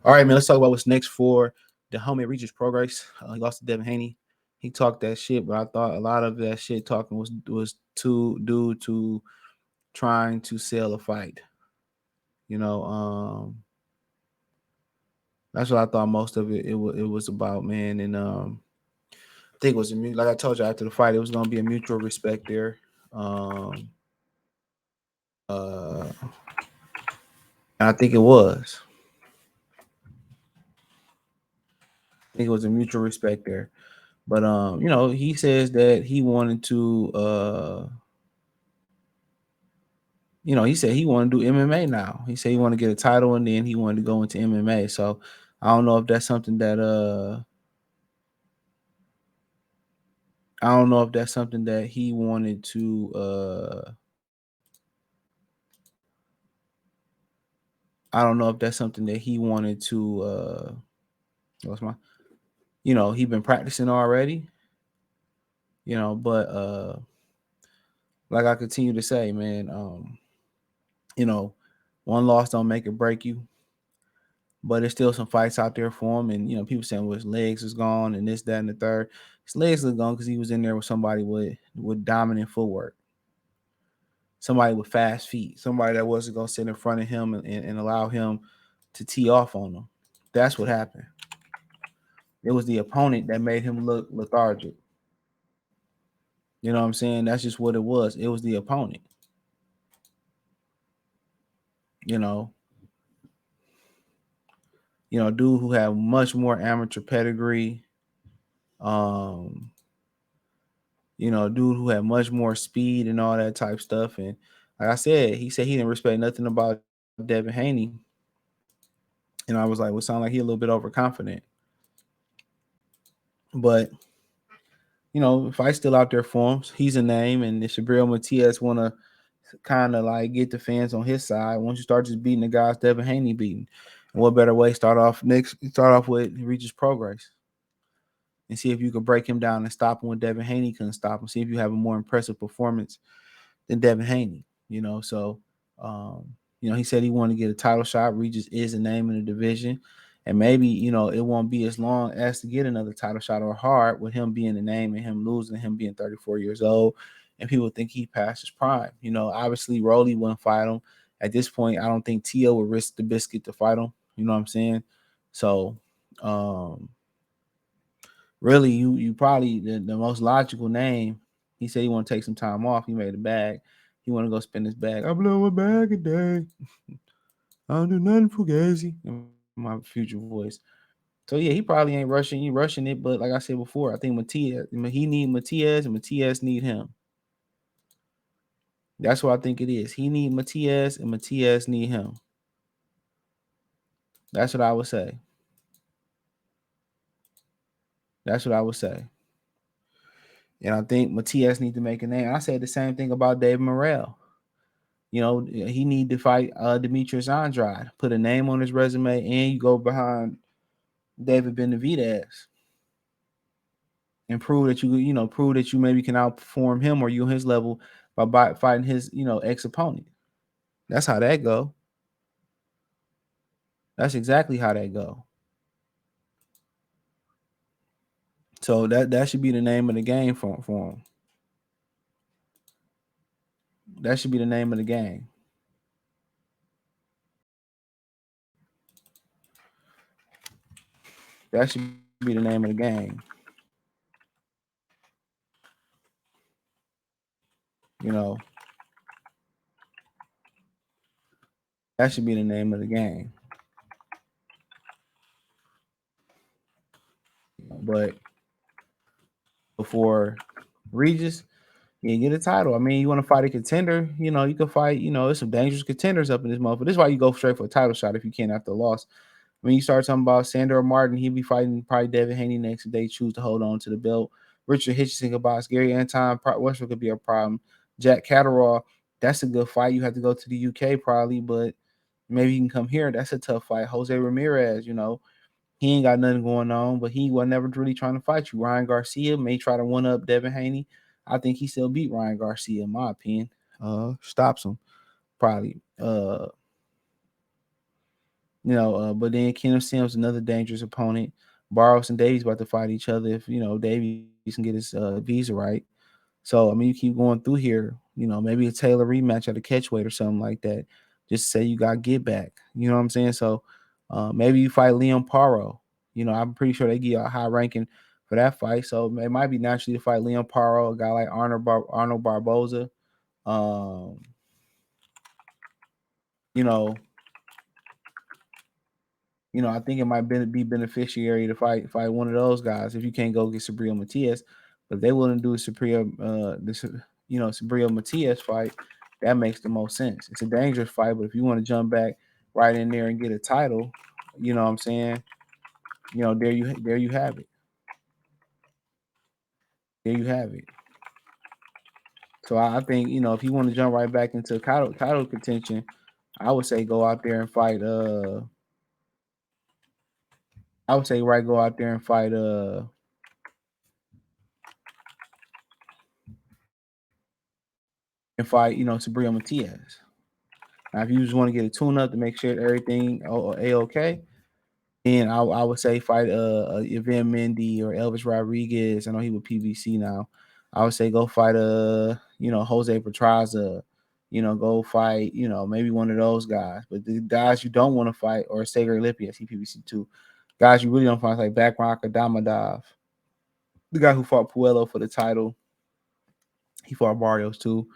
All right, man. Let's talk about what's next for the homie Regis Prograis. He lost to Devin Haney. He talked that shit, but I thought a lot of that shit talking was too due to trying to sell a fight. You know, that's what I thought most of it was about, man. And I think it was like I told you after the fight, it was gonna be a mutual respect there. Um, uh, and I think it was. I think it was a mutual respect there. But he says that he wanted to he said he wanted to do MMA now. He said he wanted to get a title and then he wanted to go into MMA. So I don't know if that's something that I don't know if that's something that he wanted to I don't know if that's something that he wanted to what's my he been practicing already, but like I continue to say, man, you know, one loss don't make it break you. But there's still some fights out there for him. And, people saying, well, his legs is gone and this, that, and the third. His legs are gone because he was in there with somebody with dominant footwork, somebody with fast feet, somebody that wasn't going to sit in front of him and allow him to tee off on him. That's what happened. It was the opponent that made him look lethargic. You know what I'm saying? That's just what it was. It was the opponent. You know, dude who had much more amateur pedigree. Um, dude who had much more speed and all that type stuff. And like I said, he said he didn't respect nothing about Devin Haney. And I was like, well, sound like he a little bit overconfident. But fight's still out there for him. He's a name, and if Shabril Matias want to kind of like get the fans on his side, once you start just beating the guys Devin Haney beating, and what better way start off with Regis Prograis and see if you can break him down and stop him when Devin Haney couldn't stop him. See if you have a more impressive performance than Devin Haney. So he said he wanted to get a title shot. Regis is a name in the division. And maybe, it won't be as long as to get another title shot or hard with him being a name and him losing, him being 34 years old. And people think he passed his prime. Obviously Rolly wouldn't fight him. At this point, I don't think Tio would risk the biscuit to fight him. You know what I'm saying? So really you probably the most logical name. He said he want to take some time off. He made a bag. He want to go spend his bag. I blow a bag a day. I don't do nothing fugazi in my future voice. So yeah, he probably ain't rushing. You rushing it, but like I said before, I think Matias, he need Matias, and Matias need him. That's what I think it is. He need Matias, and Matias need him. That's what I would say. That's what I would say. And I think Matias need to make a name. I said the same thing about Dave Morrell. He need to fight Demetrius Andrade, put a name on his resume, and you go behind David Benavidez and prove that you maybe can outperform him or you on his level by fighting his ex opponent. That's how that go. That's exactly how that go. So that should be the name of the game for him. That should be the name of the game. That should be the name of the game. You know, that should be the name of the game. But before Regis, you get a title. I mean, you want to fight a contender, you can fight, there's some dangerous contenders up in this motherfucker. This is why you go straight for a title shot if you can after a loss. When you start talking about Sandor Martin, he'll be fighting probably Devin Haney next if they choose to hold on to the belt. Richard Hitchison could box. Gary Anton Westbrook could be a problem. Jack Catterall, that's a good fight. You have to go to the UK probably, but maybe you can come here. That's a tough fight. Jose Ramirez, he ain't got nothing going on, but he was never really trying to fight you. Ryan Garcia may try to one up Devin Haney. I think he still beat Ryan Garcia, in my opinion. Stops him probably. But then Kenneth Sims, another dangerous opponent. Barros and Davies about to fight each other if Davies can get his visa right. So I mean, you keep going through here. Maybe a Taylor rematch at a catchweight or something like that. Just say you got get back. You know what I'm saying? So maybe you fight Liam Paro. I'm pretty sure they give you a high ranking for that fight. So it might be naturally to fight Liam Paro, a guy like Arnold Barboza. Um, you know, I think it might be beneficiary to fight one of those guys if you can't go get Sabrina Matias. But if they willing to do a Sabrina Matias fight, that makes the most sense. It's a dangerous fight, but if you want to jump back right in there and get a title, you know what I'm saying? There you have it. There you have it. So I think if you want to jump right back into title contention, I would say go out there and fight. I would say go out there and fight. Sabrina Matias. Now, if you just want to get a tune up to make sure everything a-okay, then I would say fight Yvan Mendy or Elvis Rodriguez. I know he with PBC now. I would say go fight Jose Petraza. Go fight maybe one of those guys. But the guys you don't want to fight or Sager Lippi, he PBC too. Guys you really don't fight like Backrock or Damadov. The guy who fought Puello for the title, he fought Barrios too.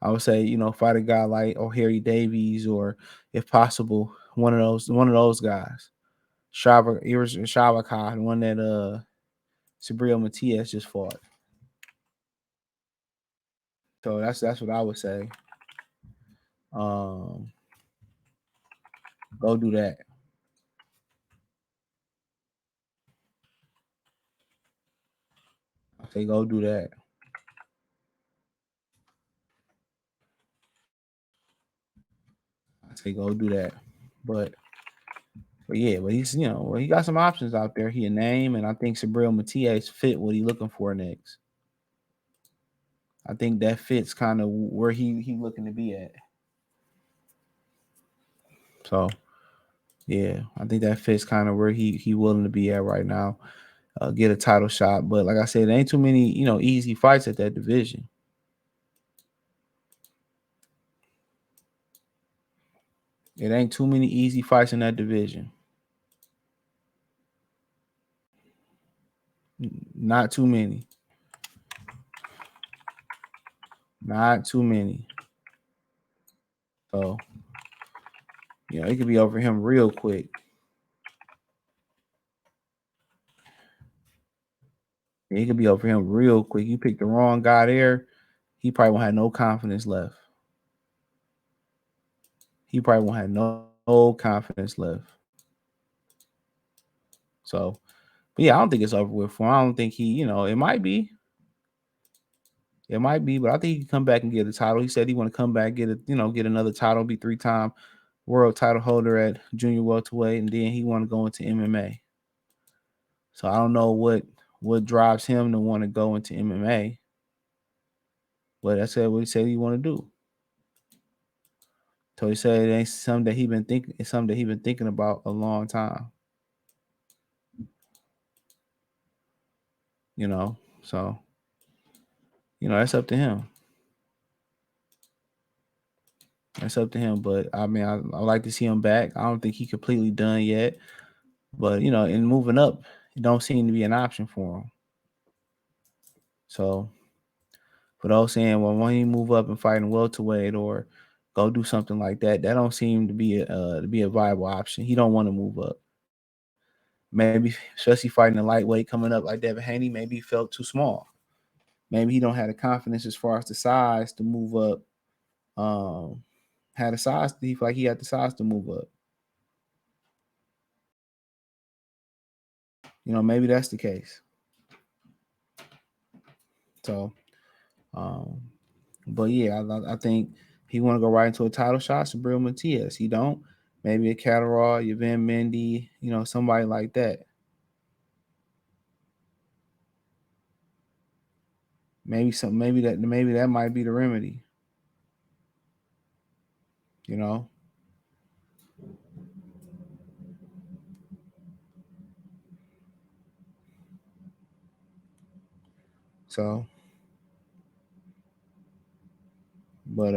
I would say, fight a guy like Harry Davies or, if possible, one of those guys. Shabaka, the one that Sabrina Matias just fought. So that's what I would say. Um, go do that. I say go do that. I say go do that. But yeah, but he got some options out there. He a name, and I think Sabrina Matias fit what he looking for next. I think that fits kind of where he looking to be at. So yeah, I think that fits kind of where he willing to be at right now. Get a title shot, but like I said, there ain't too many easy fights at that division. It ain't too many easy fights in that division. Not too many. Not too many. So it could be over him real quick. It could be over him real quick. You picked the wrong guy there. He probably won't have no confidence left. He probably won't have no confidence left. So, but yeah, I don't think it's over with for him. I don't think it might be. It might be, but I think he can come back and get a title. He said he want to come back, get another title, be 3-time world title holder at junior welterweight, and then he want to go into MMA. So I don't know what drives him to want to go into MMA, but that's what he said he want to do. So he said it ain't something that he been thinking. It's something that he been thinking about a long time. So that's up to him. That's up to him. But I mean, I like to see him back. I don't think he completely done yet. But in moving up, it don't seem to be an option for him. So for those saying, well, when he move up and fight in welterweight or go do something like that, that don't seem to be a viable option. He don't want to move up. Maybe, especially fighting a lightweight coming up like Devin Haney, maybe he felt too small. Maybe he don't have the confidence as far as the size to move up. Had the size. He feel like he had the size to move up. Maybe that's the case. So, um, but yeah, I think he want to go right into a title shot. Sabrina Matias. He don't. Maybe a Catterall, Yvan Mendy, somebody like that. Maybe that might be the remedy. You know. So, but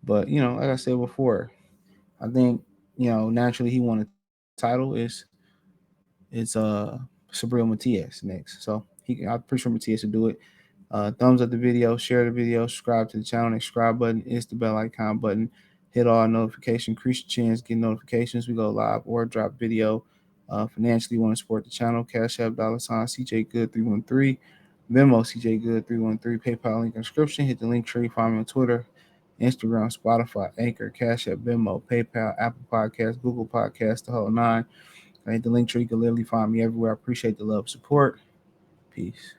like I said before, I think naturally he won a title. It's Sabril Matias next. So I'm pretty sure Matias will do it. Thumbs up the video, share the video, subscribe to the channel. Next subscribe button is the bell icon button. Hit all notifications, increase your chance, get notifications. We go live or drop video. Financially, want to support the channel? Cash App $ CJ Good 313, Venmo CJ Good 313, PayPal link in the description. Hit the link tree. Find me on Twitter, Instagram, Spotify, Anchor, Cash App, Venmo, PayPal, Apple Podcasts, Google Podcasts, the whole nine. I hit the link tree. You can literally find me everywhere. I appreciate the love, support. Peace.